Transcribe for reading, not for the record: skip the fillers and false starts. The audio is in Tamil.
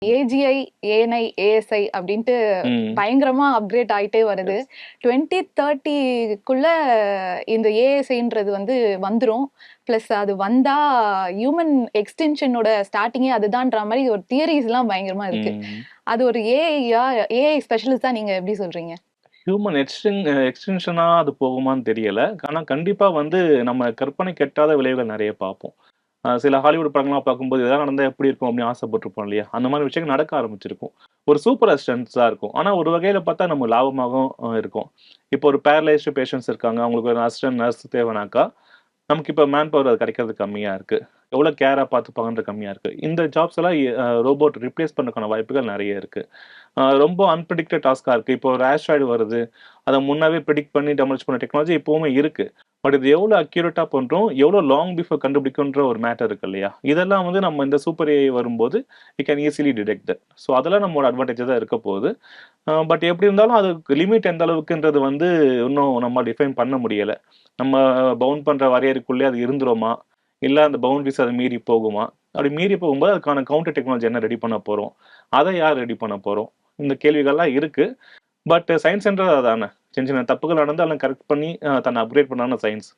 ஏஜிஐ, ஏஎன்ஐ, ஏஎஸ்ஐ அப்படின்ட்டு பயங்கரமா அப்கிரேட் ஆயிட்டே வருது. 2030க்குள்ள இந்த ஏஎஸ்ஐன்றது வந்து வந்துரும். பிளஸ் அது வந்தா ஹியூமன் எக்ஸ்டென்ஷனோட ஸ்டார்டிங்கே அதுதான்ற மாதிரி ஒரு தியரிஸ் எல்லாம் பயங்கரமா இருக்கு. அது ஒரு ஏஐயா, ஏஐ ஸ்பெஷலிஸ்ட் தான் நீங்க எப்படி சொல்றீங்க? ஹியூமன் எக்ஸ்டென்ஷனா அது போகுமான்னு தெரியல. ஆனா கண்டிப்பா வந்து நம்ம கற்பனை கெட்டாத விளைவுகள் நிறைய பார்ப்போம். சில ஹாலிவுட் படங்கள்லாம் பார்க்கும்போது இதெல்லாம் நடந்தா எப்படி இருக்கும் அப்படின்னு ஆசைப்பட்டிருப்போம் இல்லையா? அந்த மாதிரி விஷயங்கள் நடக்க ஆரம்பிச்சிருக்கும். ஒரு சூப்பர் அசிஸ்டன்ஸா இருக்கும். ஆனா ஒரு வகையில பார்த்தா நம்ம லாபமாகவும் இருக்கும். இப்போ ஒரு பேரலைஸ்டு பேஷண்ட்ஸ் இருக்காங்க. அவங்களுக்கு ஒரு அசிஸ்டன்ட் நர்ஸ் தேவைனாக்கா, நமக்கு இப்போ மேன் பவர் அது கிடைக்கிறது கம்மியா இருக்கு. எவ்வளோ கேரா பார்த்துப்பாங்கன்றது கம்மியா இருக்கு. இந்த ஜாப்ஸ் எல்லாம் ரோபோட் ரிப்ளேஸ் பண்ணதுக்கான வாய்ப்புகள் நிறைய இருக்கு. ரொம்ப அன்பிரடிக்டட் டாஸ்கா இருக்கு. இப்போ ஒரு ஆஸ்ட்ராய்டு வருது. அத முன்னாவே பிரெடிக்ட் பண்ணி டெமாலிஷ் பண்ண டெக்னாலஜி இப்பவுமே இருக்கு. பட் இது எவ்வளோ அக்யூரேட்டா பண்றோம், எவ்வளோ லாங் பிஃபோர் கண்டுபிடிக்கும்ன்ற ஒரு மேட்டர் இருக்கு இல்லையா? இதெல்லாம் வந்து நம்ம இந்த சூப்பர் ஏஐ வரும்போது we can easily detect that. So அதெல்லாம் நம்மளோட அட்வான்டேஜா தான் இருக்க போகுது. பட் எப்படி இருந்தாலும் அதுக்கு லிமிட் எந்த அளவுக்குன்றது வந்து இன்னும் நம்ம டிஃபைன் பண்ண முடியல. நம்ம பவுண்ட் பண்ற வரையறைக்குள்ளே அது இருந்துருமா? இல்ல அந்த பவுண்டரிஸ் அத மீறி போகுமா? அப்படி மீறி போகும்போது அதுக்கான கவுண்டர் டெக்னாலஜி என்ன ரெடி பண்ண போறோம்? அத யார் ரெடி பண்ண போறோம்? இந்த கேள்விகள்லாம் இருக்கு. பட் சயின்ஸ்ன்றது அதானே. சின்ன சின்ன தப்புகள் நடந்தாலும் கரெக்ட் பண்ணி தன்னை அப்கிரேட் பண்ணான சயின்ஸ்.